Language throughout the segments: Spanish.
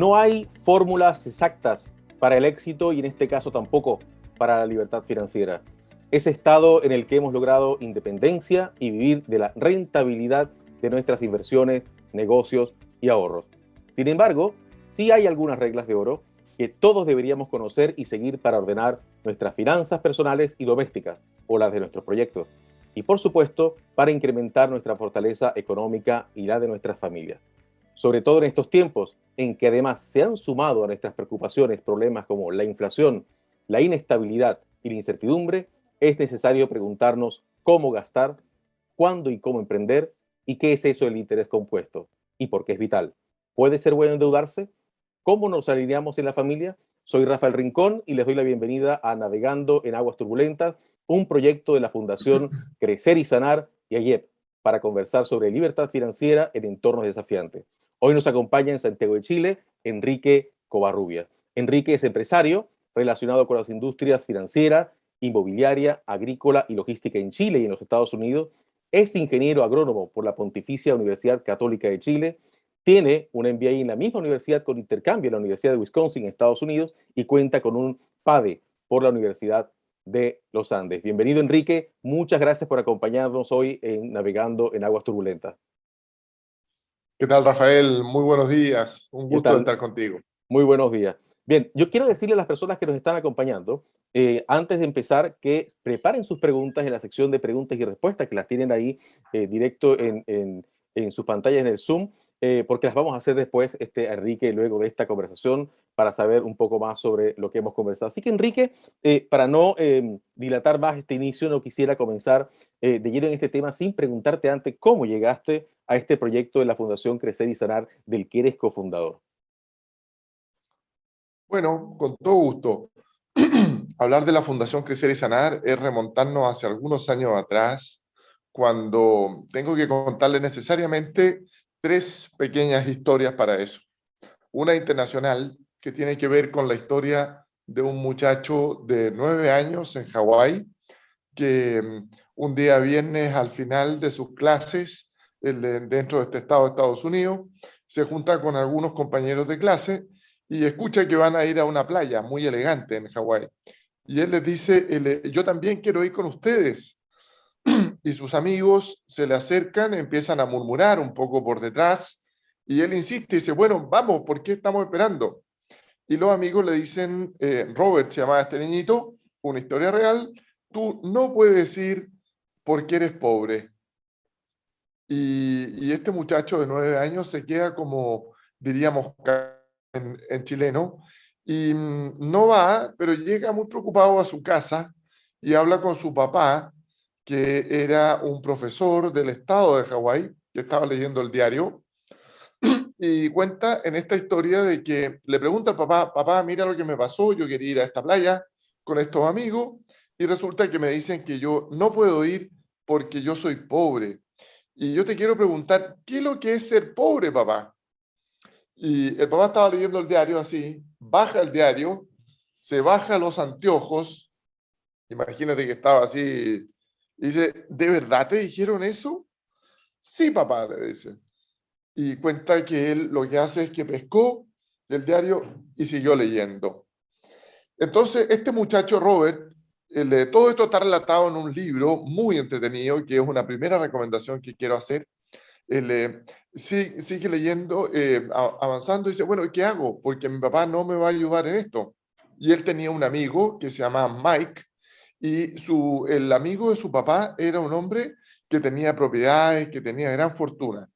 No hay fórmulas exactas para el éxito y en este caso tampoco para la libertad financiera. Ese estado en el que hemos logrado independencia y vivir de la rentabilidad de nuestras inversiones, negocios y ahorros. Sin embargo, sí hay algunas reglas de oro que todos deberíamos conocer y seguir para ordenar nuestras finanzas personales y domésticas o las de nuestros proyectos. Y por supuesto, para incrementar nuestra fortaleza económica y la de nuestras familias. Sobre todo en estos tiempos en que además se han sumado a nuestras preocupaciones problemas como la inflación, la inestabilidad y la incertidumbre, es necesario preguntarnos cómo gastar, cuándo y cómo emprender y qué es eso del interés compuesto y por qué es vital. ¿Puede ser bueno endeudarse? ¿Cómo nos alineamos en la familia? Soy Rafael Rincón y les doy la bienvenida a Navegando en Aguas Turbulentas, un proyecto de la Fundación Crecer y Sanar y AYEP para conversar sobre libertad financiera en entornos desafiantes. Hoy nos acompaña en Santiago de Chile Enrique Covarrubias. Enrique es empresario relacionado con las industrias financiera, inmobiliaria, agrícola y logística en Chile y en los Estados Unidos. Es ingeniero agrónomo por la Pontificia Universidad Católica de Chile. Tiene un MBA en la misma universidad con intercambio en la Universidad de Wisconsin en Estados Unidos y cuenta con un PhD por la Universidad de los Andes. Bienvenido, Enrique. Muchas gracias por acompañarnos hoy en Navegando en Aguas Turbulentas. ¿Qué tal, Rafael? Muy buenos días. Un ¿Qué gusto de tal? estar contigo. Muy buenos días. Bien, yo quiero decirle a las personas que nos están acompañando, antes de empezar, que preparen sus preguntas en la sección de preguntas y respuestas, que las tienen ahí directo en sus pantallas en el Zoom, porque las vamos a hacer después, Enrique, luego de esta conversación, para saber un poco más sobre lo que hemos conversado. Así que, Enrique, para no dilatar más este inicio, no quisiera comenzar de lleno en este tema sin preguntarte antes cómo llegaste a este proyecto de la Fundación Crecer y Sanar, del que eres cofundador. Bueno, con todo gusto. Hablar de la Fundación Crecer y Sanar es remontarnos hace algunos años atrás, cuando tengo que contarle necesariamente tres pequeñas historias para eso. Una internacional que tiene que ver con la historia de un muchacho de 9 años en Hawái, que un día viernes al final de sus clases, dentro de este estado de Estados Unidos, se junta con algunos compañeros de clase y escucha que van a ir a una playa muy elegante en Hawái. Y él les dice, yo también quiero ir con ustedes. Y sus amigos se le acercan, empiezan a murmurar un poco por detrás, y él insiste y dice, bueno, vamos, ¿por qué estamos esperando? Y los amigos le dicen, Robert se llamaba este niñito, una historia real, tú no puedes ir porque eres pobre. Y este muchacho de 9 años se queda como, diríamos en chileno, y no va, pero llega muy preocupado a su casa y habla con su papá, que era un profesor del estado de Hawái, que estaba leyendo el diario, y cuenta en esta historia de que le pregunta al papá, papá, mira lo que me pasó, yo quería ir a esta playa con estos amigos, y resulta que me dicen que yo no puedo ir porque yo soy pobre. Y yo te quiero preguntar, ¿qué es lo que es ser pobre, papá? Y el papá estaba leyendo el diario así, baja el diario, se baja los anteojos, imagínate que estaba así, y dice, ¿de verdad te dijeron eso? Sí, papá, le dice. Y cuenta que él lo que hace es que pescó el diario y siguió leyendo. Entonces, este muchacho Robert, todo esto está relatado en un libro muy entretenido, que es una primera recomendación que quiero hacer. Él sigue leyendo, avanzando y dice, bueno, ¿qué hago? Porque mi papá no me va a ayudar en esto. Y él tenía un amigo que se llama Mike, y el amigo de su papá era un hombre que tenía propiedades, que tenía gran fortuna.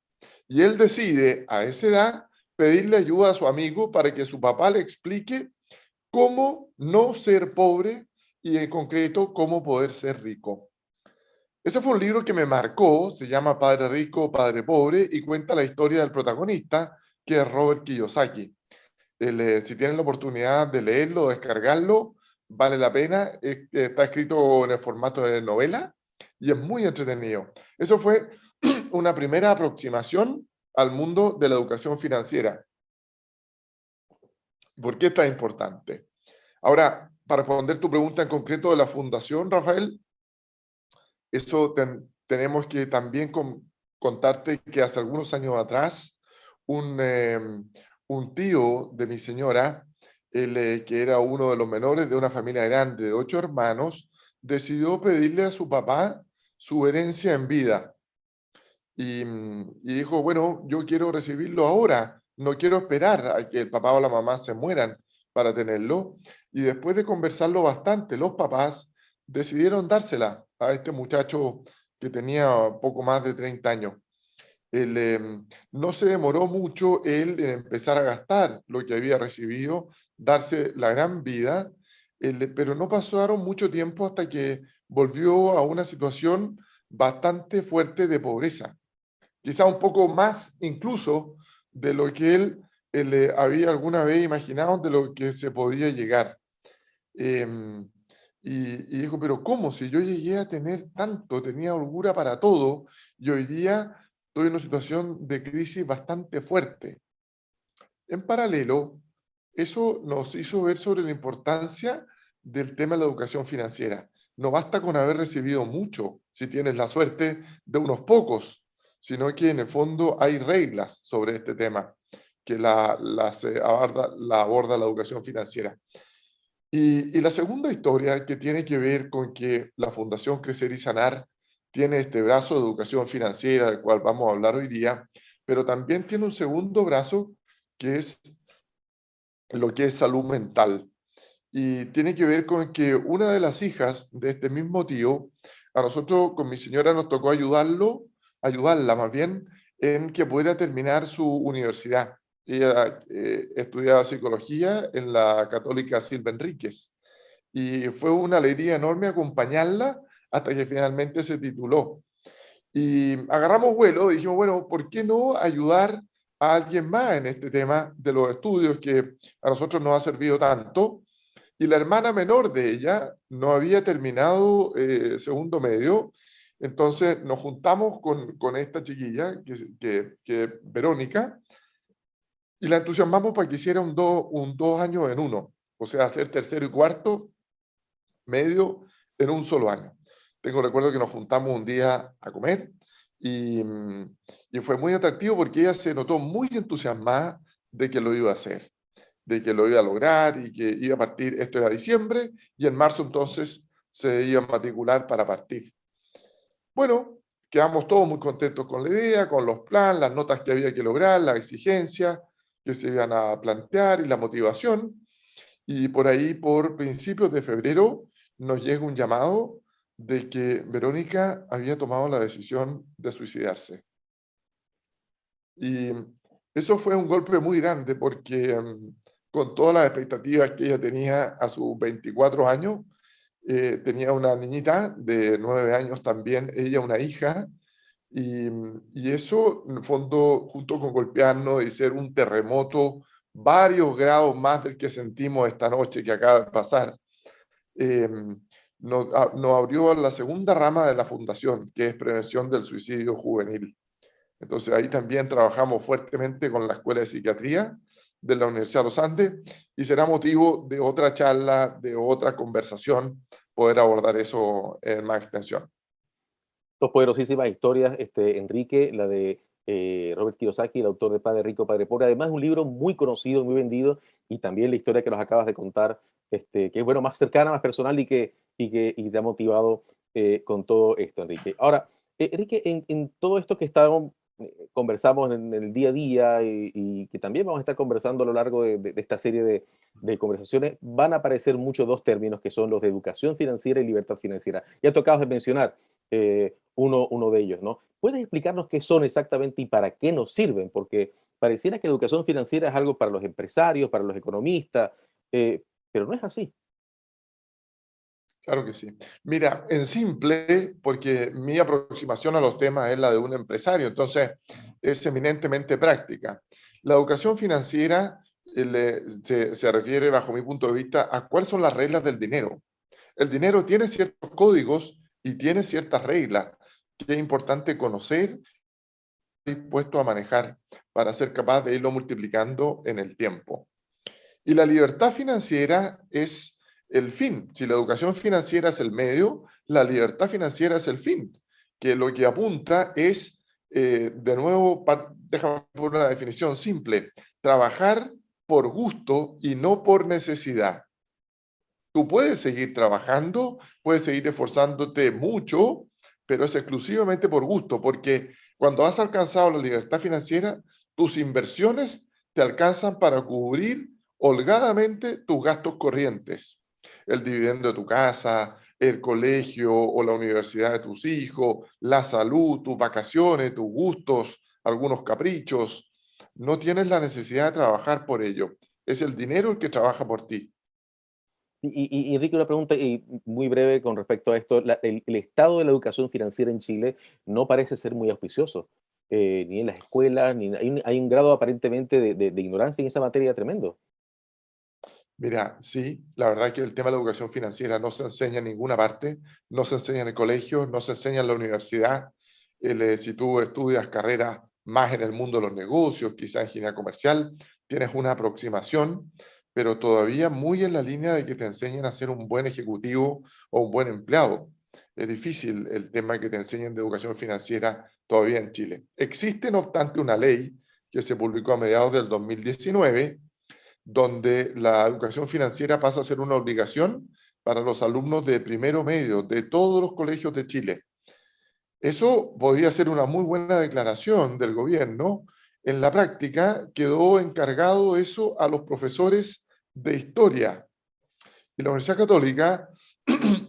Y él decide a esa edad pedirle ayuda a su amigo para que su papá le explique cómo no ser pobre y en concreto cómo poder ser rico. Ese fue un libro que me marcó, se llama Padre Rico, Padre Pobre y cuenta la historia del protagonista, que es Robert Kiyosaki. Si tienen la oportunidad de leerlo, descargarlo, vale la pena. Está escrito en el formato de novela y es muy entretenido. Eso fue una primera aproximación al mundo de la educación financiera. ¿Por qué es tan importante? Ahora, para responder tu pregunta en concreto de la fundación, Rafael, eso tenemos que también contarte que hace algunos años atrás, un, un tío de mi señora, que era uno de los menores de una familia grande de 8 hermanos, decidió pedirle a su papá su herencia en vida. Y dijo, bueno, yo quiero recibirlo ahora, no quiero esperar a que el papá o la mamá se mueran para tenerlo. Y después de conversarlo bastante, los papás decidieron dársela a este muchacho que tenía poco más de 30 años. No se demoró mucho él en empezar a gastar lo que había recibido, darse la gran vida, pero no pasaron mucho tiempo hasta que volvió a una situación bastante fuerte de pobreza, quizá un poco más incluso de lo que él había alguna vez imaginado, de lo que se podía llegar. Em, y dijo, pero ¿cómo? Si yo llegué a tener tanto, tenía holgura para todo, y hoy día estoy en una situación de crisis bastante fuerte. En paralelo, eso nos hizo ver sobre la importancia del tema de la educación financiera. No basta con haber recibido mucho, si tienes la suerte de unos pocos, sino que en el fondo hay reglas sobre este tema que la aborda la educación financiera. Y la segunda historia que tiene que ver con que la Fundación Crecer y Sanar tiene este brazo de educación financiera del cual vamos a hablar hoy día, pero también tiene un segundo brazo que es lo que es salud mental. Y tiene que ver con que una de las hijas de este mismo tío, a nosotros con mi señora nos tocó ayudarla más bien, en que pudiera terminar su universidad. Ella estudiaba psicología en la Católica Silva Enríquez y fue una alegría enorme acompañarla hasta que finalmente se tituló. Y agarramos vuelo y dijimos, bueno, ¿por qué no ayudar a alguien más en este tema de los estudios que a nosotros nos ha servido tanto? Y la hermana menor de ella no había terminado segundo medio, entonces nos juntamos con esta chiquilla, que Verónica, y la entusiasmamos para que hiciera un 2 años en uno, o sea, hacer tercero y cuarto medio en un solo año. Tengo recuerdo que nos juntamos un día a comer y, y fue muy atractivo porque ella se notó muy entusiasmada de que lo iba a hacer, de que lo iba a lograr y que iba a partir, esto era diciembre, y en marzo entonces se iba a matricular para partir. Bueno, quedamos todos muy contentos con la idea, con los planes, las notas que había que lograr, las exigencias que se iban a plantear y la motivación. Y por ahí, por principios de febrero, nos llega un llamado de que Verónica había tomado la decisión de suicidarse. Y eso fue un golpe muy grande porque con todas las expectativas que ella tenía a sus 24 años, tenía una niñita de 9 años también, ella una hija, y eso en el fondo, junto con golpearnos y ser un terremoto varios grados más del que sentimos esta noche que acaba de pasar, eh, nos abrió la segunda rama de la fundación, que es prevención del suicidio juvenil. Entonces ahí también trabajamos fuertemente con la Escuela de Psiquiatría de la Universidad de los Andes y será motivo de otra charla, de otra conversación, poder abordar eso en más extensión. Dos poderosísimas historias, Enrique, la de Robert Kiyosaki, el autor de Padre Rico, Padre Pobre. Además, un libro muy conocido, muy vendido, y también la historia que nos acabas de contar, que es bueno, más cercana, más personal y te ha motivado con todo esto, Enrique. Ahora, Enrique, en todo esto que estábamos, conversamos en el día a día y que también vamos a estar conversando a lo largo de esta serie de conversaciones, van a aparecer muchos dos términos que son los de educación financiera y libertad financiera. Ya tocabas de mencionar uno de ellos, ¿no? ¿Puedes explicarnos qué son exactamente y para qué nos sirven? Porque pareciera que la educación financiera es algo para los empresarios, para los economistas, pero no es así. Claro que sí. Mira, en simple, porque mi aproximación a los temas es la de un empresario, entonces es eminentemente práctica. La educación financiera se refiere, bajo mi punto de vista, a cuáles son las reglas del dinero. El dinero tiene ciertos códigos y tiene ciertas reglas que es importante conocer y dispuesto a manejar para ser capaz de irlo multiplicando en el tiempo. Y la libertad financiera es el fin. Si la educación financiera es el medio, la libertad financiera es el fin, que lo que apunta es, de nuevo, déjame poner una definición simple, trabajar por gusto y no por necesidad. Tú puedes seguir trabajando, puedes seguir esforzándote mucho, pero es exclusivamente por gusto, porque cuando has alcanzado la libertad financiera, tus inversiones te alcanzan para cubrir holgadamente tus gastos corrientes. El dividendo de tu casa, el colegio o la universidad de tus hijos, la salud, tus vacaciones, tus gustos, algunos caprichos. No tienes la necesidad de trabajar por ello. Es el dinero el que trabaja por ti. Y Enrique, una pregunta muy breve con respecto a esto. El estado de la educación financiera en Chile no parece ser muy auspicioso, ni en las escuelas, ni hay un grado aparentemente de ignorancia en esa materia tremendo. Mira, sí, la verdad que el tema de la educación financiera no se enseña en ninguna parte, no se enseña en el colegio, no se enseña en la universidad. Si tú estudias carreras más en el mundo de los negocios, quizás ingeniería comercial, tienes una aproximación, pero todavía muy en la línea de que te enseñen a ser un buen ejecutivo o un buen empleado. Es difícil el tema que te enseñen de educación financiera todavía en Chile. Existe, no obstante, una ley que se publicó a mediados del 2019 donde la educación financiera pasa a ser una obligación para los alumnos de primero medio de todos los colegios de Chile. Eso podría ser una muy buena declaración del gobierno. En la práctica quedó encargado eso a los profesores de historia. Y la Universidad Católica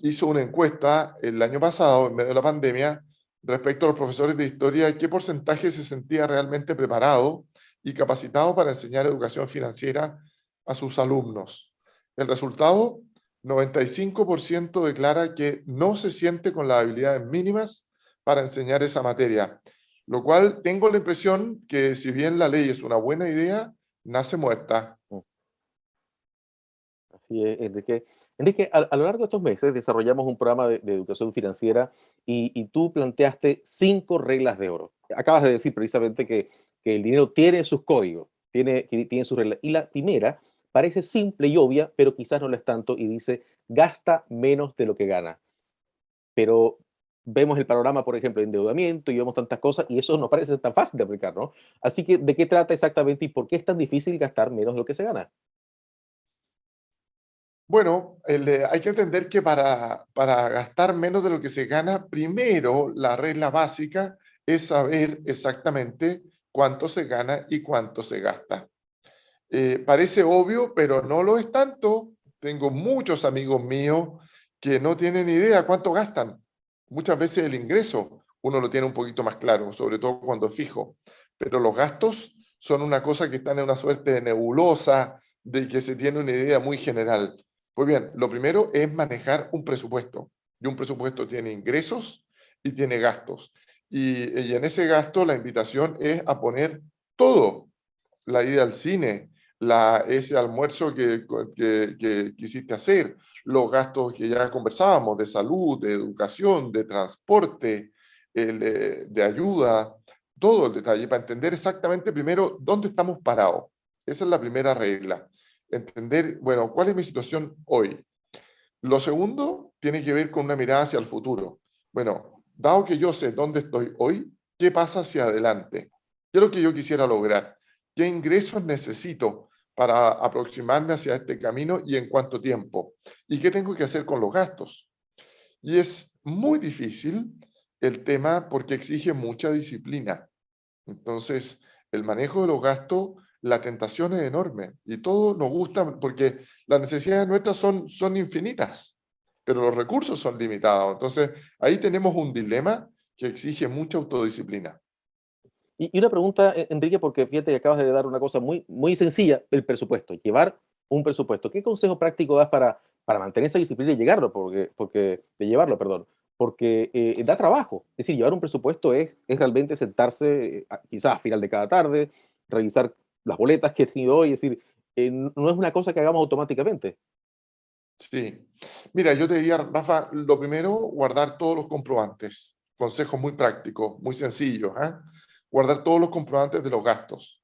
hizo una encuesta el año pasado, en medio de la pandemia, respecto a los profesores de historia, qué porcentaje se sentía realmente preparado y capacitado para enseñar educación financiera a sus alumnos. El resultado, 95% declara que no se siente con las habilidades mínimas para enseñar esa materia, lo cual tengo la impresión que si bien la ley es una buena idea, nace muerta. Mm, Así es, Enrique. Enrique, a lo largo de estos meses desarrollamos un programa de educación financiera y tú planteaste 5 reglas de oro. Acabas de decir precisamente que el dinero tiene sus códigos, tiene sus reglas. Y la primera parece simple y obvia, pero quizás no lo es tanto, y dice, gasta menos de lo que gana. Pero vemos el panorama, por ejemplo, de endeudamiento y vemos tantas cosas y eso no parece tan fácil de aplicar, ¿no? Así que, ¿de qué trata exactamente y por qué es tan difícil gastar menos de lo que se gana? Bueno, hay que entender que para gastar menos de lo que se gana, primero la regla básica es saber exactamente cuánto se gana y cuánto se gasta. Parece obvio, pero no lo es tanto. Tengo muchos amigos míos que no tienen idea cuánto gastan. Muchas veces el ingreso uno lo tiene un poquito más claro, sobre todo cuando es fijo, pero los gastos son una cosa que están en una suerte de nebulosa, de que se tiene una idea muy general. Pues bien, lo primero es manejar un presupuesto. Y un presupuesto tiene ingresos y tiene gastos. Y en ese gasto la invitación es a poner todo, la ida al cine, ese almuerzo que quisiste hacer, los gastos que ya conversábamos de salud, de educación, de transporte, de ayuda, todo el detalle para entender exactamente primero dónde estamos parados. Esa es la primera regla. Entender, bueno, cuál es mi situación hoy. Lo segundo tiene que ver con una mirada hacia el futuro. Bueno, dado que yo sé dónde estoy hoy, ¿qué pasa hacia adelante? ¿Qué es lo que yo quisiera lograr? ¿Qué ingresos necesito para aproximarme hacia este camino y en cuánto tiempo? ¿Y qué tengo que hacer con los gastos? Y es muy difícil el tema porque exige mucha disciplina. Entonces, el manejo de los gastos, la tentación es enorme y todo nos gusta porque las necesidades nuestras son infinitas, pero los recursos son limitados. Entonces, ahí tenemos un dilema que exige mucha autodisciplina. Y una pregunta, Enrique, porque fíjate que acabas de dar una cosa muy sencilla, el presupuesto, llevar un presupuesto. ¿Qué consejo práctico das para mantener esa disciplina y llegarlo? De llevarlo, perdón. Porque da trabajo. Es decir, llevar un presupuesto es realmente sentarse, quizás a final de cada tarde, revisar las boletas que he tenido hoy. Es decir, no es una cosa que hagamos automáticamente. Sí. Mira, yo te diría, Rafa, lo primero, guardar todos los comprobantes. Consejo muy práctico, muy sencillo, ¿ah? Guardar todos los comprobantes de los gastos.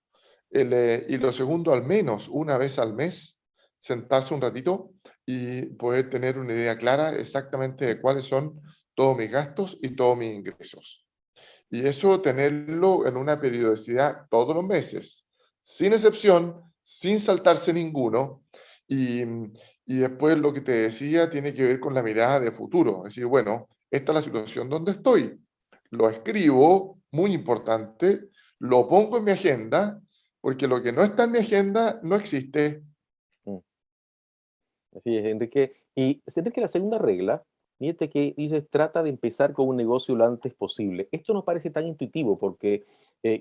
Y lo segundo, al menos una vez al mes, sentarse un ratito y poder tener una idea clara exactamente de cuáles son todos mis gastos y todos mis ingresos. Y eso tenerlo en una periodicidad todos los meses, sin excepción, sin saltarse ninguno. Y, y después lo que te decía tiene que ver con la mirada de futuro. Es decir, bueno, esta es la situación donde estoy. Lo escribo, muy importante, lo pongo en mi agenda, porque lo que no está en mi agenda no existe. Mm. Así es, Enrique. Y Enrique, la segunda regla, fíjate que dices, trata de empezar con un negocio lo antes posible. Esto nos parece tan intuitivo porque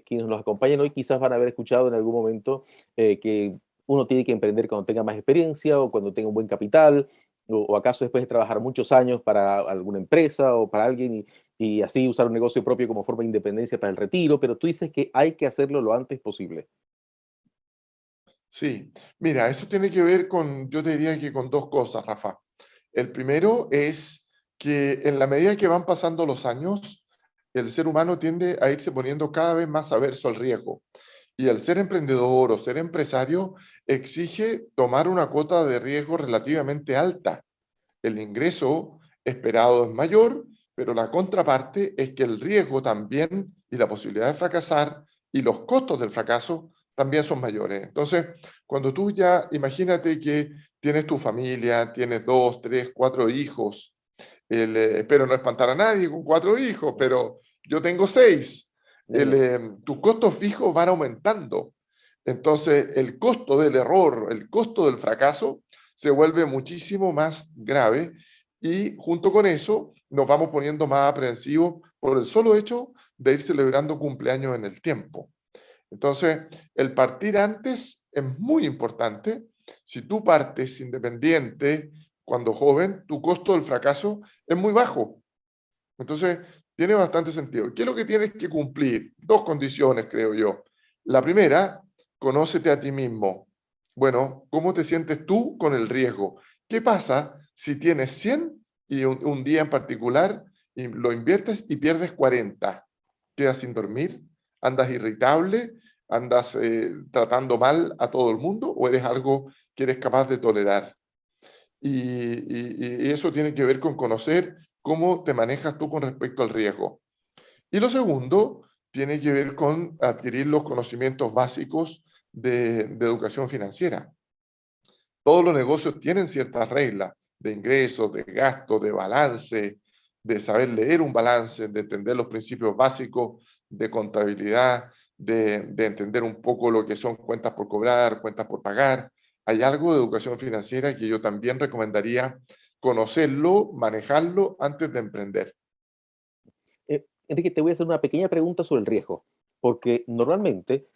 quienes nos acompañan hoy quizás van a haber escuchado en algún momento que uno tiene que emprender cuando tenga más experiencia o cuando tenga un buen capital, o acaso después de trabajar muchos años para alguna empresa o para alguien y así usar un negocio propio como forma de independencia para el retiro, pero tú dices que hay que hacerlo lo antes posible. Sí, mira, eso tiene que ver con, yo te diría que con dos cosas, Rafa. El primero es que en la medida que van pasando los años, el ser humano tiende a irse poniendo cada vez más averso al riesgo. Y el ser emprendedor o ser empresario exige tomar una cuota de riesgo relativamente alta. El ingreso esperado es mayor, pero la contraparte es que el riesgo también y la posibilidad de fracasar y los costos del fracaso también son mayores. Entonces, cuando tú ya imagínate que tienes tu familia, tienes dos, tres, cuatro hijos, espero no espantar a nadie con cuatro hijos, pero yo tengo seis. Dime. Tus costos fijos van aumentando. Entonces, el costo del error, el costo del fracaso se vuelve muchísimo más grave y junto con eso nos vamos poniendo más aprensivos por el solo hecho de ir celebrando cumpleaños en el tiempo. Entonces, el partir antes es muy importante. Si tú partes independiente cuando joven, tu costo del fracaso es muy bajo. Entonces, tiene bastante sentido. ¿Qué es lo que tienes que cumplir? Dos condiciones, creo yo. La primera, conócete a ti mismo. Bueno, ¿cómo te sientes tú con el riesgo? ¿Qué pasa si tienes 100 y un día en particular y lo inviertes y pierdes 40? ¿Quedas sin dormir? ¿Andas irritable? ¿Andas tratando mal a todo el mundo? ¿O eres algo que eres capaz de tolerar? Y eso tiene que ver con conocer cómo te manejas tú con respecto al riesgo. Y lo segundo tiene que ver con adquirir los conocimientos básicos de educación financiera. Todos los negocios tienen ciertas reglas de ingresos, de gastos, de balance, de saber leer un balance, de entender los principios básicos de contabilidad, de entender un poco lo que son cuentas por cobrar, cuentas por pagar. Hay algo de educación financiera que yo también recomendaría conocerlo, manejarlo antes de emprender. Enrique, te voy a hacer una pequeña pregunta sobre el riesgo, porque normalmente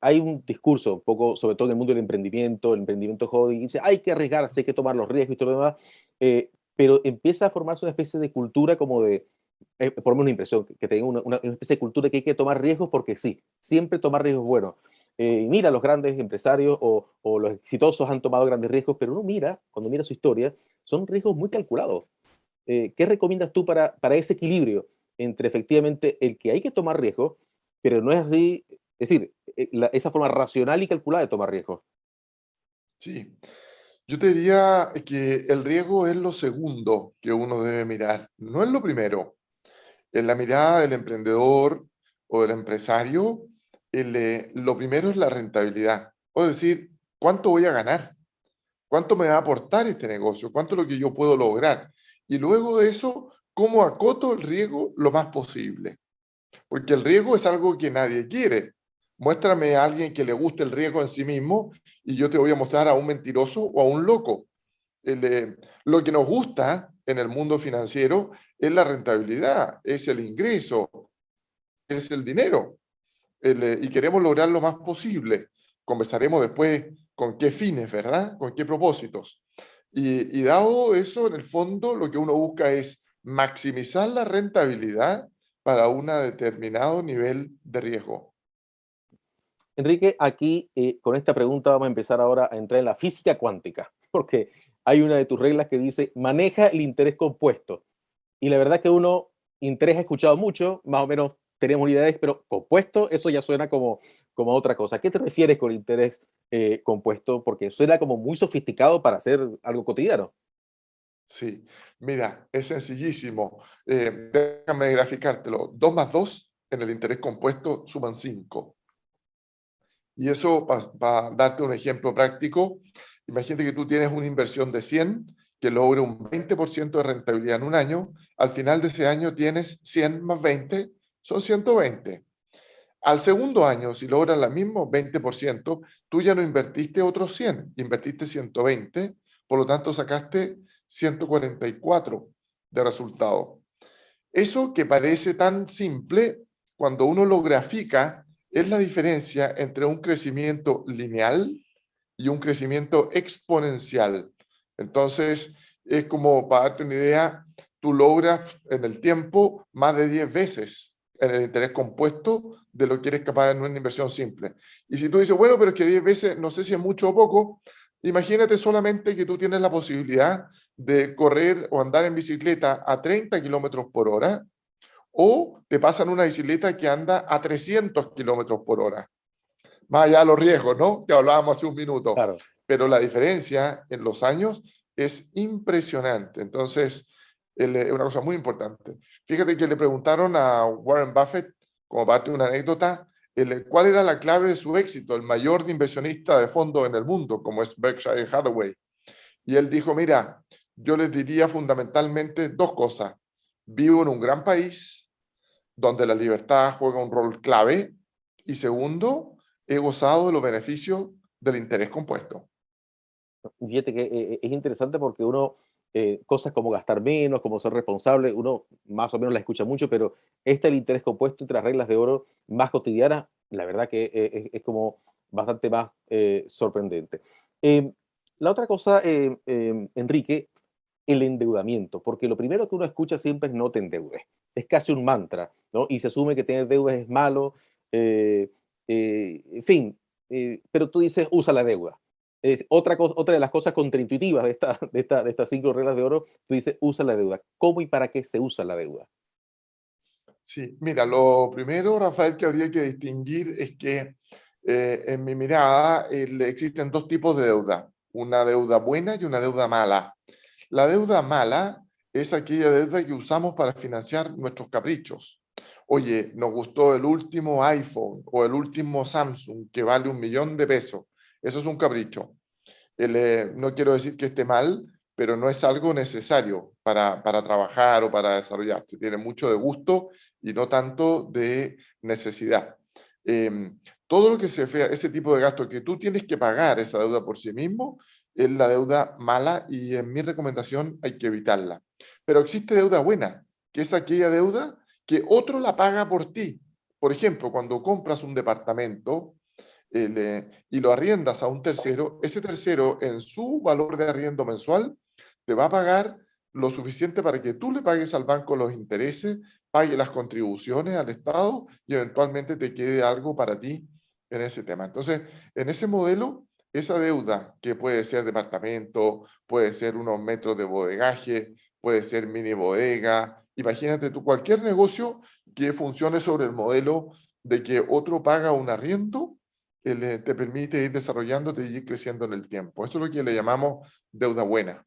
hay un discurso, un poco, sobre todo en el mundo del emprendimiento, el emprendimiento joven, y dice, hay que arriesgarse, hay que tomar los riesgos y todo lo demás, pero empieza a formarse una especie de cultura como de, por lo menos una impresión, que tenga una especie de cultura que hay que tomar riesgos porque sí, siempre tomar riesgos es bueno. Mira, los grandes empresarios o los exitosos han tomado grandes riesgos, pero uno mira, cuando mira su historia, son riesgos muy calculados. ¿Qué recomiendas tú para ese equilibrio entre efectivamente el que hay que tomar riesgos, pero no es así, es decir, esa forma racional y calculada de tomar riesgos? Sí, yo te diría que el riesgo es lo segundo que uno debe mirar, no es lo primero. En la mirada del emprendedor o del empresario, lo primero es la rentabilidad. Es decir, ¿cuánto voy a ganar? ¿Cuánto me va a aportar este negocio? ¿Cuánto es lo que yo puedo lograr? Y luego de eso, ¿cómo acoto el riesgo lo más posible? Porque el riesgo es algo que nadie quiere. Muéstrame a alguien que le guste el riesgo en sí mismo y yo te voy a mostrar a un mentiroso o a un loco. Lo que nos gusta en el mundo financiero es la rentabilidad, es el ingreso, es el dinero. Y queremos lograr lo más posible. Conversaremos después con qué fines, ¿verdad? Con qué propósitos. Y dado eso, en el fondo, lo que uno busca es maximizar la rentabilidad para un determinado nivel de riesgo. Enrique, aquí con esta pregunta vamos a empezar ahora a entrar en la física cuántica, porque hay una de tus reglas que dice maneja el interés compuesto. Y la verdad que uno, interés ha escuchado mucho, más o menos tenemos unidades, pero compuesto, eso ya suena como otra cosa. ¿A qué te refieres con interés compuesto? Porque suena como muy sofisticado para hacer algo cotidiano. Sí, mira, es sencillísimo. Déjame graficártelo. 2 más 2 en el interés compuesto suman 5. Y eso, para darte un ejemplo práctico, imagínate que tú tienes una inversión de 100 que logra un 20% de rentabilidad en un año, al final de ese año tienes 100 más 20, son 120. Al segundo año, si logras la misma 20%, tú ya no invertiste otros 100, invertiste 120, por lo tanto sacaste 144 de resultado. Eso que parece tan simple, cuando uno lo grafica, es la diferencia entre un crecimiento lineal y un crecimiento exponencial. Entonces, es como, para darte una idea, tú logras en el tiempo más de 10 veces en el interés compuesto de lo que eres capaz en una inversión simple. Y si tú dices, bueno, pero es que 10 veces, no sé si es mucho o poco, imagínate solamente que tú tienes la posibilidad de correr o andar en bicicleta a 30 kilómetros por hora o te pasan una bicicleta que anda a 300 kilómetros por hora. Más allá de los riesgos, ¿no? Que hablábamos hace un minuto. Claro. Pero la diferencia en los años es impresionante. Entonces, es una cosa muy importante. Fíjate que le preguntaron a Warren Buffett, como parte de una anécdota, cuál era la clave de su éxito, el mayor inversionista de fondos en el mundo, como es Berkshire Hathaway. Y él dijo, mira, yo les diría fundamentalmente dos cosas. Vivo en un gran país donde la libertad juega un rol clave. Y segundo, he gozado de los beneficios del interés compuesto. Fíjate que es interesante porque uno, cosas como gastar menos, como ser responsable, uno más o menos la escucha mucho, pero el interés compuesto entre las reglas de oro más cotidianas, la verdad que es como bastante más sorprendente. Eh, la otra cosa, Enrique, el endeudamiento, porque lo primero que uno escucha siempre es no te endeudes. Es casi un mantra, ¿no? Y se asume que tener deudas es malo, eh, en fin, pero tú dices, usa la deuda. Es otra de las cosas contraintuitivas de estas 5 reglas de oro, tú dices, usa la deuda. ¿Cómo y para qué se usa la deuda? Sí, mira, lo primero, Rafael, que habría que distinguir es que en mi mirada existen dos tipos de deuda, una deuda buena y una deuda mala. La deuda mala es aquella deuda que usamos para financiar nuestros caprichos. Oye, nos gustó el último iPhone o el último Samsung que vale 1 millón de pesos. Eso es un capricho. No quiero decir que esté mal, pero no es algo necesario para trabajar o para desarrollarse. Tiene mucho de gusto y no tanto de necesidad. Todo lo que se fea, ese tipo de gasto que tú tienes que pagar esa deuda por sí mismo, es la deuda mala y en mi recomendación hay que evitarla. Pero existe deuda buena, que es aquella deuda que otro la paga por ti. Por ejemplo, cuando compras un departamento, y lo arriendas a un tercero, ese tercero en su valor de arriendo mensual te va a pagar lo suficiente para que tú le pagues al banco los intereses, pague las contribuciones al Estado y eventualmente te quede algo para ti en ese tema. Entonces, en ese modelo, esa deuda, que puede ser departamento, puede ser unos metros de bodegaje, puede ser mini bodega, imagínate tú cualquier negocio que funcione sobre el modelo de que otro paga un arriendo, te permite ir desarrollándote y ir creciendo en el tiempo. Eso es lo que le llamamos deuda buena.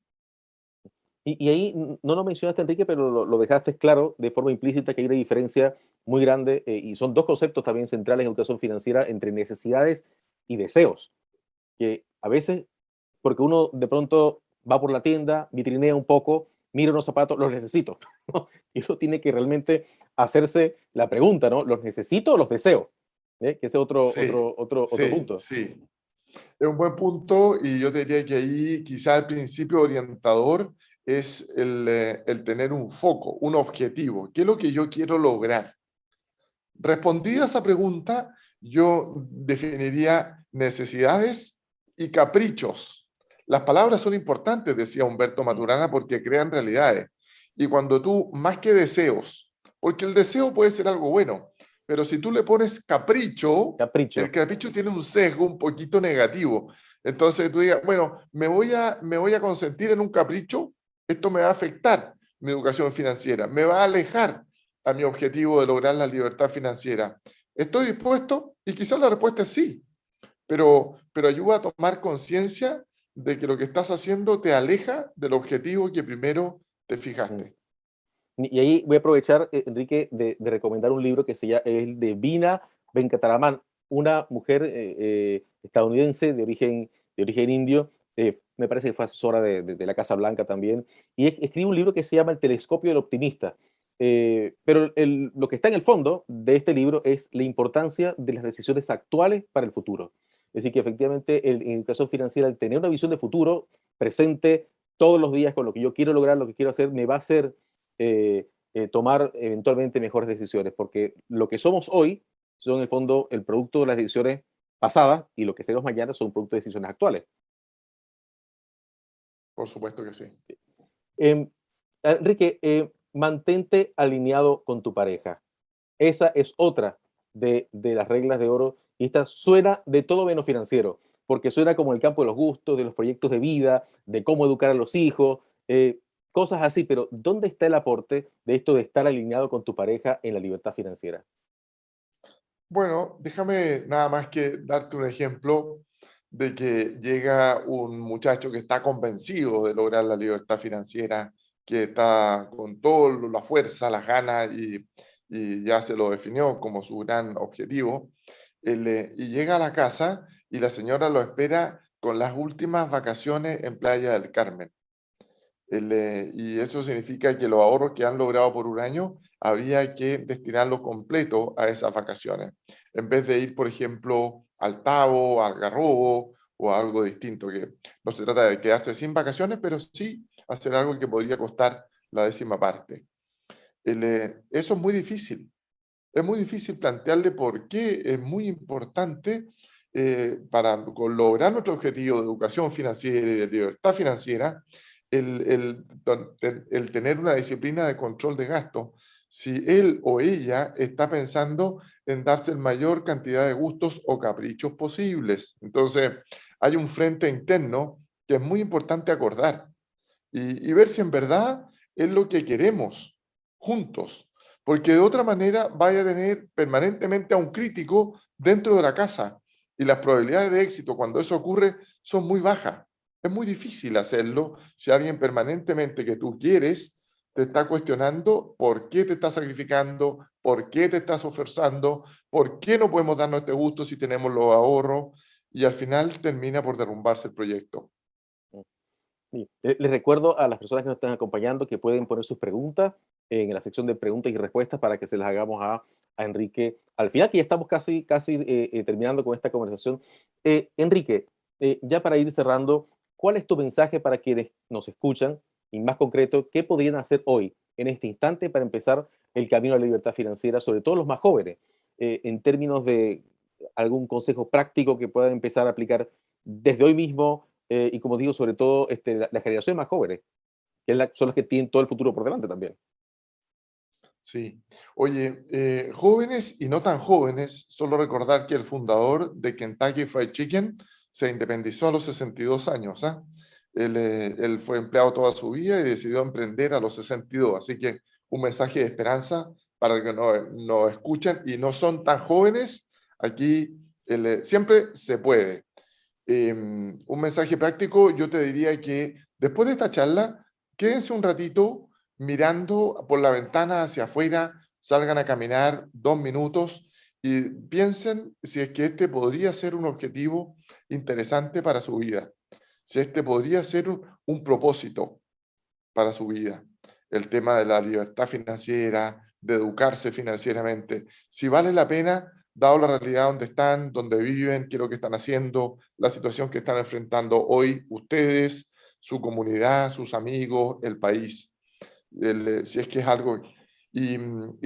Y ahí no lo mencionaste, Enrique, pero lo dejaste claro de forma implícita que hay una diferencia muy grande, y son dos conceptos también centrales en educación financiera entre necesidades y deseos, que a veces, porque uno de pronto va por la tienda, vitrinea un poco, mira unos zapatos, los necesito, ¿no? Y uno tiene que realmente hacerse la pregunta, ¿no? ¿Los necesito o los deseo? Que ese es Sí, otro sí, punto. sí. Es un buen punto y yo te diría que ahí quizá el principio orientador es el tener un foco, un objetivo. ¿Qué es lo que yo quiero lograr? Respondida esa pregunta, yo definiría necesidades y caprichos. Las palabras son importantes, decía Humberto Mm. Maturana, porque crean realidades. Y cuando tú, más que deseos, porque el deseo puede ser algo bueno, pero si tú le pones capricho, el Capricho. capricho tiene un sesgo un poquito negativo. Entonces tú digas, bueno, me voy a consentir en un capricho, esto me va a afectar mi educación financiera, me va a alejar a mi objetivo de lograr la libertad financiera. ¿Estoy dispuesto? Y quizás la respuesta es sí, pero ayuda a tomar conciencia de que lo que estás haciendo te aleja del objetivo que primero te Mm. fijaste. Y ahí voy a aprovechar, Enrique, de recomendar un libro que es el de Vina Venkataraman. una mujer estadounidense de origen indio, me parece que fue asesora de la Casa Blanca también, y escribe un libro que se llama El telescopio del optimista. Pero lo que está en el fondo de este libro es la importancia de las decisiones actuales para el futuro. Es decir, que efectivamente en educación financiera, el tener una visión de futuro presente todos los días con lo que yo quiero lograr, lo que quiero hacer, me va a hacer tomar eventualmente mejores decisiones, porque lo que somos hoy son en el fondo el producto de las decisiones pasadas y lo que seremos mañana son producto de decisiones actuales. Por supuesto que sí. Eh, Enrique, mantente alineado con tu pareja. Esa es otra de las reglas de oro y esta suena de todo menos financiero, porque suena como el campo de los gustos, de los proyectos de vida, de cómo educar a los hijos, cosas así, pero ¿dónde está el aporte de esto de estar alineado con tu pareja en la libertad financiera? Bueno, déjame nada más que darte un ejemplo de que llega un muchacho que está convencido de lograr la libertad financiera, que está con toda la fuerza, las ganas y ya se lo definió como su gran objetivo. Y llega a la casa y la señora lo espera con las últimas vacaciones en Playa del Carmen. Y eso significa que los ahorros que han logrado por un año había que destinarlos completo a esas vacaciones, en vez de ir, por ejemplo, al Tabo, al Algarrobo o a algo distinto, que no se trata de quedarse sin vacaciones, pero sí hacer algo que podría costar la décima parte. Eso es muy difícil plantearle por qué es muy importante para lograr nuestro objetivo de educación financiera y de libertad financiera, el tener una disciplina de control de gasto. Si él o ella está pensando en darse la mayor cantidad de gustos o caprichos posibles. Entonces, hay un frente interno que es muy importante acordar y ver si en verdad es lo que queremos juntos, porque de otra manera vaya a tener permanentemente a un crítico dentro de la casa y las probabilidades de éxito cuando eso ocurre son muy bajas. Es muy difícil hacerlo si alguien permanentemente que tú quieres te está cuestionando por qué te estás sacrificando, por qué te estás esforzando, por qué no podemos darnos este gusto si tenemos los ahorros y al final termina por derrumbarse el proyecto. Sí. Les recuerdo a las personas que nos están acompañando que pueden poner sus preguntas en la sección de preguntas y respuestas para que se las hagamos a Enrique al final, que ya estamos casi terminando con esta conversación. Enrique, ya para ir cerrando, ¿cuál es tu mensaje para quienes nos escuchan? Y más concreto, ¿qué podrían hacer hoy, en este instante, para empezar el camino a la libertad financiera, sobre todo los más jóvenes, en términos de algún consejo práctico que puedan empezar a aplicar desde hoy mismo? Y como digo, sobre todo la generación más jóvenes, que son las que tienen todo el futuro por delante también. Sí. Oye, jóvenes y no tan jóvenes, solo recordar que el fundador de Kentucky Fried Chicken se independizó a los 62 años, ¿ah? Él fue empleado toda su vida y decidió emprender a los 62, así que un mensaje de esperanza para los que nos escuchan y no son tan jóvenes, aquí siempre se puede. Un mensaje práctico, yo te diría que después de esta charla, quédense un ratito mirando por la ventana hacia afuera, salgan a caminar 2 minutos y piensen si es que este podría ser un objetivo interesante para su vida, si este podría ser un propósito para su vida. El tema de la libertad financiera, de educarse financieramente, si vale la pena, dado la realidad donde están, donde viven, qué es lo que están haciendo, la situación que están enfrentando hoy ustedes, su comunidad, sus amigos, el país, si es que es algo. Y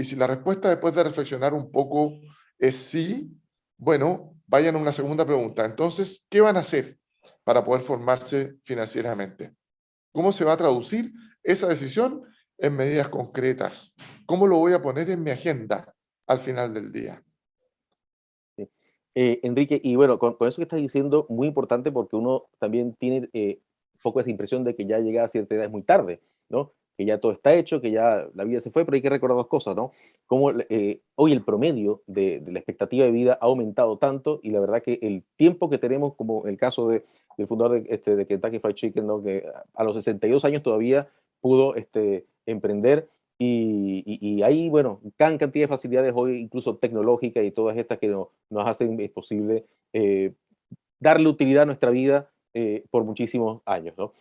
si la respuesta después de reflexionar un poco es sí, bueno, vayan a una segunda pregunta. Entonces, ¿qué van a hacer para poder formarse financieramente? ¿Cómo se va a traducir esa decisión en medidas concretas? ¿Cómo lo voy a poner en mi agenda al final del día? Sí. Enrique, y bueno, con eso que estás diciendo, muy importante porque uno también tiene un poco esa impresión de que ya llega a cierta edad es muy tarde, ¿no? Que ya todo está hecho, que ya la vida se fue, pero hay que recordar dos cosas, ¿no? Como hoy el promedio de la expectativa de vida ha aumentado tanto y la verdad que el tiempo que tenemos, como el caso del fundador de Kentucky Fried Chicken, ¿no? Que a los 62 años todavía pudo emprender y hay, bueno, gran cantidad de facilidades hoy, incluso tecnológicas y todas estas que nos hacen posible darle utilidad a nuestra vida por muchísimos años, ¿no?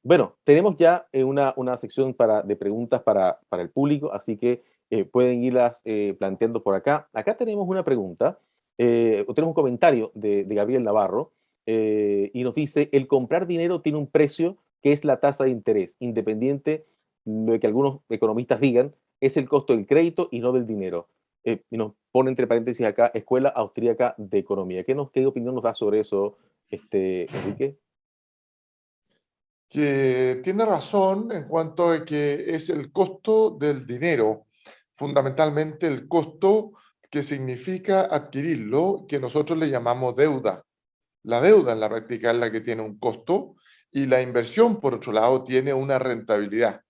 Bueno, tenemos ya una sección de preguntas para el público, así que pueden irlas planteando por acá. Acá tenemos una pregunta, o tenemos un comentario de Gabriel Navarro, y nos dice, el comprar dinero tiene un precio que es la tasa de interés, independiente de lo que algunos economistas digan, es el costo del crédito y no del dinero. Y nos pone entre paréntesis acá, Escuela Austríaca de Economía. ¿Qué opinión nos da sobre eso, Enrique? Que tiene razón en cuanto a que es el costo del dinero, fundamentalmente el costo que significa adquirirlo, que nosotros le llamamos deuda. La deuda en la práctica es la que tiene un costo y la inversión, por otro lado, tiene una rentabilidad.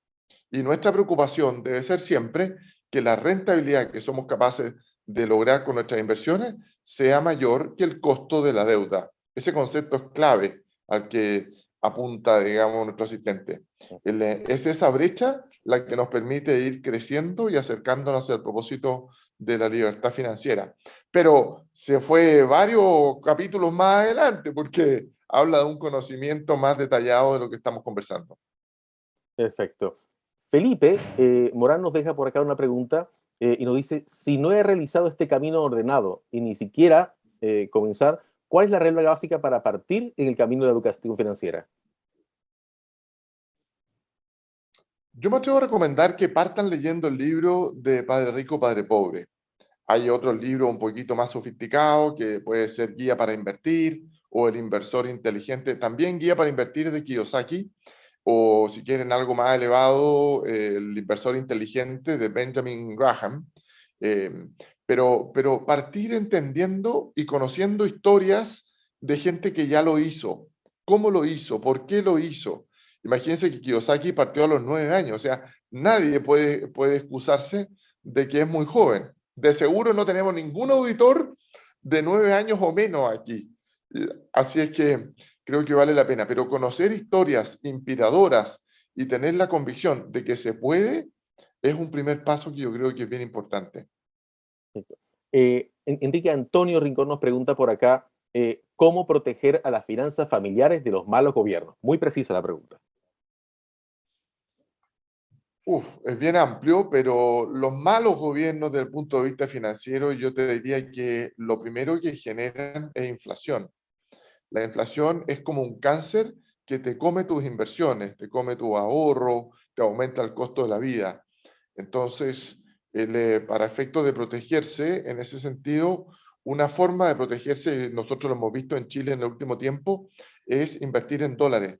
Y nuestra preocupación debe ser siempre que la rentabilidad que somos capaces de lograr con nuestras inversiones sea mayor que el costo de la deuda. Ese concepto es clave al que apunta, digamos, nuestro asistente. Es esa brecha la que nos permite ir creciendo y acercándonos al propósito de la libertad financiera. Pero se fue varios capítulos más adelante porque habla de un conocimiento más detallado de lo que estamos conversando. Perfecto. Felipe Morán nos deja por acá una pregunta y nos dice, si no he realizado este camino ordenado y ni siquiera comenzar, ¿cuál es la regla básica para partir en el camino de la educación financiera? Yo me atrevo a recomendar que partan leyendo el libro de Padre Rico, Padre Pobre. Hay otros libros un poquito más sofisticados que puede ser Guía para Invertir o El Inversor Inteligente, también Guía para Invertir de Kiyosaki, o si quieren algo más elevado, El Inversor Inteligente de Benjamin Graham. Eh, pero partir entendiendo y conociendo historias de gente que ya lo hizo, cómo lo hizo, por qué lo hizo. Imagínense que Kiyosaki partió a los 9 años, o sea, nadie puede excusarse de que es muy joven. De seguro no tenemos ningún auditor de 9 años o menos aquí. Así es que creo que vale la pena. Pero conocer historias inspiradoras y tener la convicción de que se puede es un primer paso que yo creo que es bien importante. Enrique Antonio Rincón nos pregunta por acá, ¿cómo proteger a las finanzas familiares de los malos gobiernos? Muy precisa la pregunta. Uf, es bien amplio, pero los malos gobiernos desde el punto de vista financiero, yo te diría que lo primero que generan es inflación. La inflación es como un cáncer que te come tus inversiones, te come tu ahorro, te aumenta el costo de la vida. Entonces, para efectos de protegerse, en ese sentido, una forma de protegerse, nosotros lo hemos visto en Chile en el último tiempo, es invertir en dólares,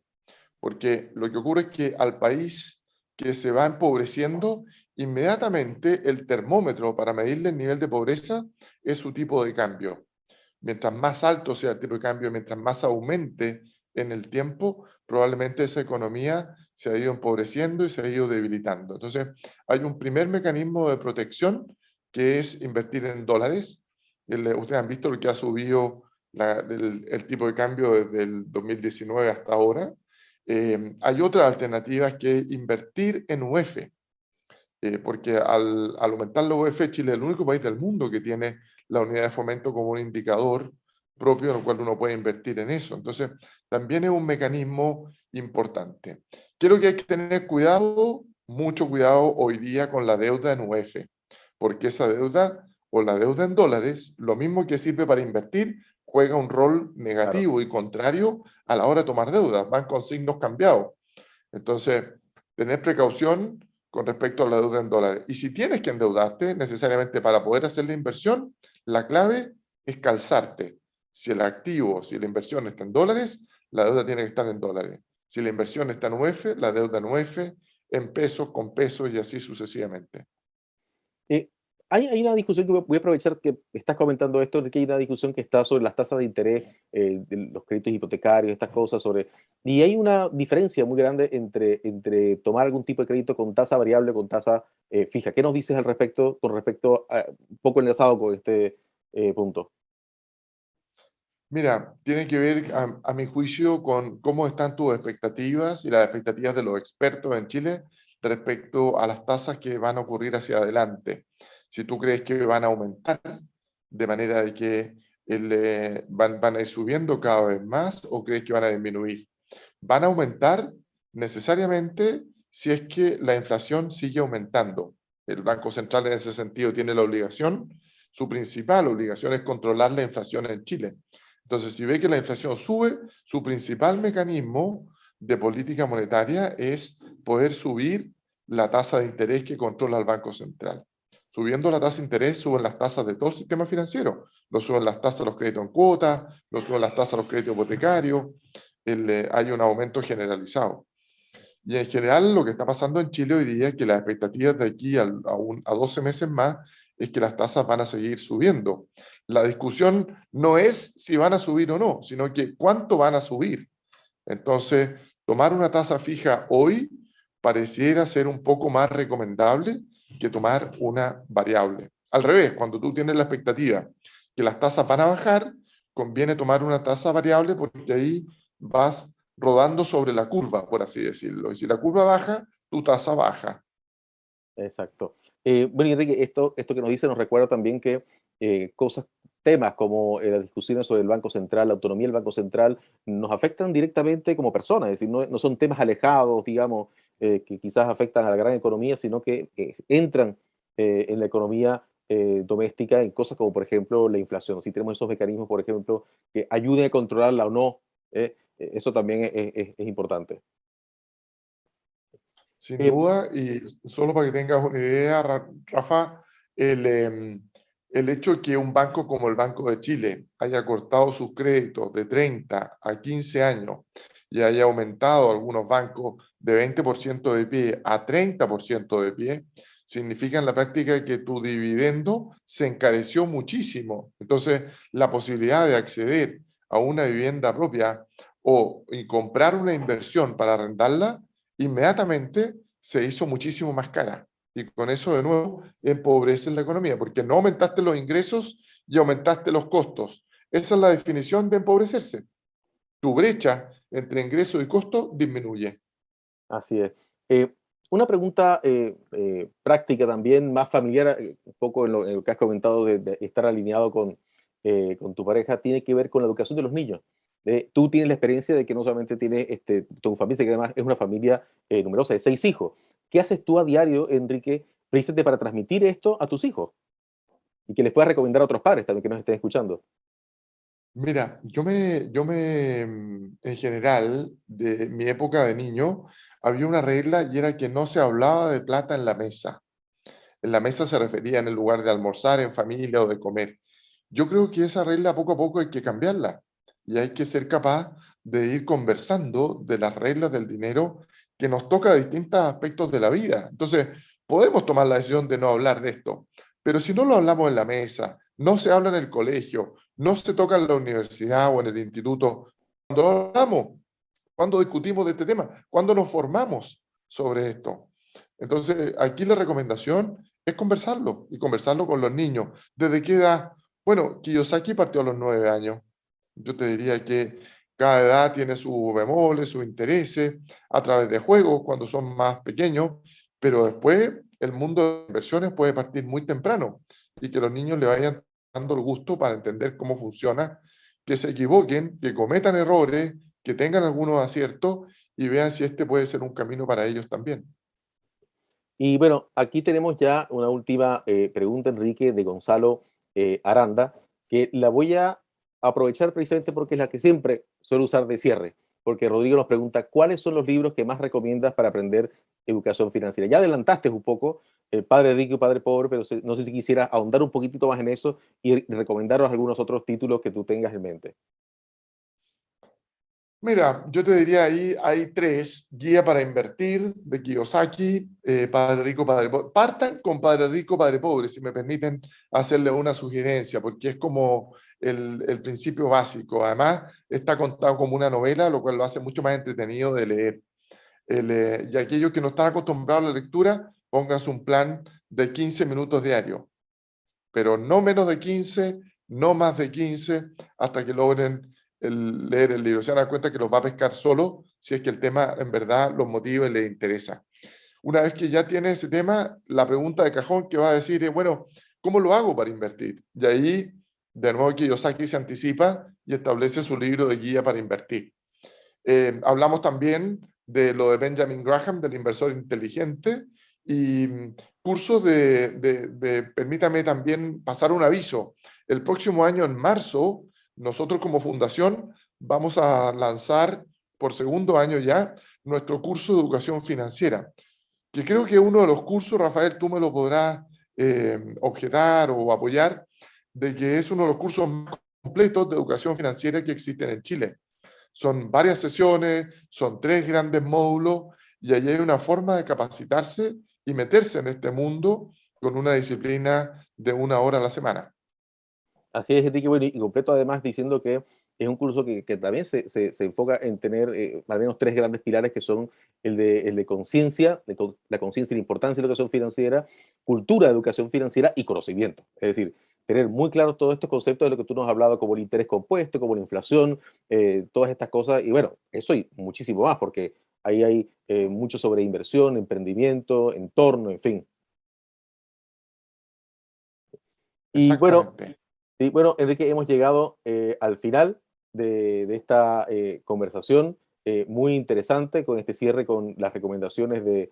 porque lo que ocurre es que al país que se va empobreciendo, inmediatamente el termómetro para medirle el nivel de pobreza es su tipo de cambio. Mientras más alto sea el tipo de cambio, mientras más aumente en el tiempo, probablemente esa economía se ha ido empobreciendo y se ha ido debilitando. Entonces, hay un primer mecanismo de protección que es invertir en dólares. Ustedes han visto lo que ha subido el tipo de cambio desde el 2019 hasta ahora. Hay otra alternativa que es invertir en UF, porque al aumentar la UF, Chile es el único país del mundo que tiene la unidad de fomento como un indicador propio en el cual uno puede invertir en eso. Entonces, también es un mecanismo importante. Creo que hay que tener cuidado, mucho cuidado hoy día con la deuda en UF, porque esa deuda o la deuda en dólares, lo mismo que sirve para invertir, juega un rol Claro. negativo y contrario a la hora de tomar deuda, van con signos cambiados. Entonces, tener precaución con respecto a la deuda en dólares. Y si tienes que endeudarte necesariamente para poder hacer la inversión, la clave es calzarte. Si el activo, si la inversión está en dólares, la deuda tiene que estar en dólares. Si la inversión está en UF, la deuda en UF, en pesos, con pesos y así sucesivamente. Eh, hay una discusión que voy a aprovechar que estás comentando esto, de que hay una discusión que está sobre las tasas de interés, de los créditos hipotecarios, estas cosas y hay una diferencia muy grande entre tomar algún tipo de crédito con tasa variable o con tasa fija. ¿Qué nos dices al respecto, con respecto a, un poco enlazado con este punto? Mira, tiene que ver, a mi juicio, con cómo están tus expectativas y las expectativas de los expertos en Chile. respecto a las tasas que van a ocurrir hacia adelante. Si tú crees que van a aumentar de manera de que van a ir subiendo cada vez más o crees que van a disminuir. Van a aumentar necesariamente si es que la inflación sigue aumentando. El Banco Central en ese sentido tiene la obligación, su principal obligación es controlar la inflación en Chile. Entonces, si ve que la inflación sube, su principal mecanismo de política monetaria es poder subir la tasa de interés que controla el Banco Central. Subiendo la tasa de interés, suben las tasas de todo el sistema financiero. Lo suben las tasas de los créditos en cuotas, lo suben las tasas de los créditos hipotecarios, hay un aumento generalizado. Y en general lo que está pasando en Chile hoy día es que las expectativas de aquí a 12 meses más es que las tasas van a seguir subiendo. La discusión no es si van a subir o no, sino que cuánto van a subir. Entonces, tomar una tasa fija hoy pareciera ser un poco más recomendable que tomar una variable. Al revés, cuando tú tienes la expectativa que las tasas van a bajar, conviene tomar una tasa variable porque ahí vas rodando sobre la curva, por así decirlo. Y si la curva baja, tu tasa baja. Exacto. Bueno, y Enrique, esto que nos dice nos recuerda también que temas como las discusiones sobre el Banco Central, la autonomía del Banco Central, nos afectan directamente como personas, es decir, no son temas alejados, digamos, que quizás afectan a la gran economía, sino que entran en la economía doméstica en cosas como, por ejemplo, la inflación. Si tenemos esos mecanismos, por ejemplo, que ayuden a controlarla o no, eso también es importante. Sin Eh, duda, y solo para que tengas una idea, Rafa, el hecho de que un banco como el Banco de Chile haya cortado sus créditos de 30 a 15 años y haya aumentado algunos bancos de 20% de pie a 30% de pie, significa en la práctica que tu dividendo se encareció muchísimo. Entonces, la posibilidad de acceder a una vivienda propia y comprar una inversión para arrendarla inmediatamente se hizo muchísimo más cara. Y con eso, de nuevo, empobreces la economía, porque no aumentaste los ingresos y aumentaste los costos. Esa es la definición de empobrecerse. Tu brecha entre ingreso y costo disminuye. Así es. Eh, una pregunta práctica también, más familiar, un poco en lo que has comentado de estar alineado con tu pareja, tiene que ver con la educación de los niños. Tú tienes la experiencia de que no solamente tienes tu familia, que además es una familia numerosa de 6 hijos. ¿Qué haces tú a diario, Enrique, precisamente para transmitir esto a tus hijos? Y que les puedas recomendar a otros padres también que nos estén escuchando. Mira, en general, de mi época de niño, había una regla y era que no se hablaba de plata en la mesa. En la mesa se refería en el lugar de almorzar en familia o de comer. Yo creo que esa regla poco a poco hay que cambiarla y hay que ser capaz de ir conversando de las reglas del dinero que nos toca a distintos aspectos de la vida. Entonces, podemos tomar la decisión de no hablar de esto, pero si no lo hablamos en la mesa, no se habla en el colegio, no se toca en la universidad o en el instituto, cuando hablamos, cuando discutimos de este tema, cuando nos formamos sobre esto. Entonces, aquí la recomendación es conversarlo y conversarlo con los niños. ¿Desde qué edad? Bueno, Kiyosaki partió a los 9 años. Yo te diría que cada edad tiene sus bemoles, sus intereses, a través de juegos cuando son más pequeños, pero después el mundo de inversiones puede partir muy temprano y que los niños le vayan dando el gusto para entender cómo funciona, que se equivoquen, que cometan errores, que tengan algunos aciertos y vean si este puede ser un camino para ellos también. Y bueno, aquí tenemos ya una última pregunta, Enrique, de Gonzalo Aranda, que la voy a aprovechar precisamente porque es la que siempre suelo usar de cierre, porque Rodrigo nos pregunta, ¿cuáles son los libros que más recomiendas para aprender educación financiera? Ya adelantaste un poco, Padre Rico y Padre Pobre, pero no sé si quisieras ahondar un poquitito más en eso y recomendaros algunos otros títulos que tú tengas en mente. Mira, yo te diría ahí hay tres: Guía para invertir de Kiyosaki, Padre Rico, Padre Pobre. Partan con Padre Rico, Padre Pobre, si me permiten hacerle una sugerencia, porque es como el principio básico. Además, está contado como una novela, lo cual lo hace mucho más entretenido de leer. Y aquellos que no están acostumbrados a la lectura, pónganse un plan de 15 minutos diarios, pero no menos de 15, no más de 15, hasta que logren leer el libro. Se van a dar cuenta que los va a pescar solo si es que el tema en verdad los motiva y les interesa. Una vez que ya tienes ese tema, la pregunta de cajón que va a decir es, bueno, ¿cómo lo hago para invertir? Y ahí, de nuevo, Kiyosaki se anticipa y establece su libro de guía para invertir. Hablamos también de lo de Benjamin Graham, del inversor inteligente, y cursos permítame también pasar un aviso. El próximo año, en marzo, nosotros como fundación vamos a lanzar por segundo año ya nuestro curso de educación financiera, que creo que uno de los cursos, Rafael, tú me lo podrás objetar o apoyar, de que es uno de los cursos más completos de educación financiera que existen en Chile. Son varias sesiones, son 3 grandes módulos y ahí hay una forma de capacitarse y meterse en este mundo con una disciplina de 1 hora a la semana. Así es, Enrique, bueno, y completo además diciendo que es un curso que también se enfoca en tener al menos 3 grandes pilares, que son el de conciencia, la conciencia y la importancia de la educación financiera, cultura de educación financiera y conocimiento. Es decir, tener muy claros todos estos conceptos de lo que tú nos has hablado, como el interés compuesto, como la inflación, todas estas cosas, y bueno, eso y muchísimo más, porque ahí hay mucho sobre inversión, emprendimiento, entorno, en fin. Y bueno, Exactamente. sí, bueno, Enrique, hemos llegado al final de esta conversación muy interesante con este cierre con las recomendaciones de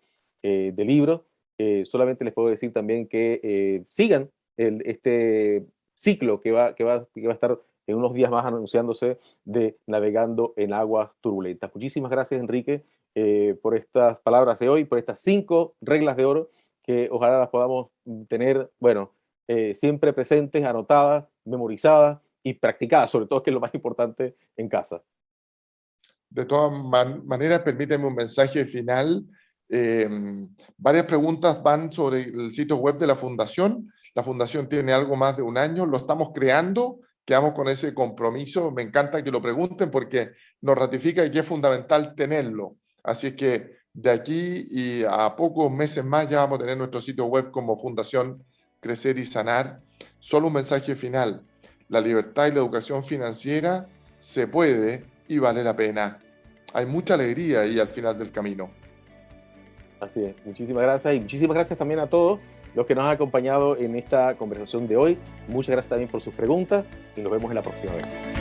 libros. Solamente les puedo decir también que sigan este ciclo que va a estar en unos días más anunciándose de Navegando en Aguas Turbulentas. Muchísimas gracias, Enrique, por estas palabras de hoy, por estas 5 reglas de oro que ojalá las podamos tener, bueno, siempre presentes, anotadas, memorizadas y practicadas, sobre todo, que es lo más importante, en casa. De todas maneras, permíteme un mensaje final. Eh, Varias preguntas van sobre el sitio web de la Fundación. La Fundación tiene algo más de 1 año, lo estamos creando, quedamos con ese compromiso. Me encanta que lo pregunten porque nos ratifica que es fundamental tenerlo. Así es que de aquí y a pocos meses más ya vamos a tener nuestro sitio web como Fundación Crecer y Sanar. Solo un mensaje final. La libertad y la educación financiera se puede y vale la pena. Hay mucha alegría ahí al final del camino. Así es. Muchísimas gracias y muchísimas gracias también a todos los que nos han acompañado en esta conversación de hoy. Muchas gracias también por sus preguntas y nos vemos en la próxima vez.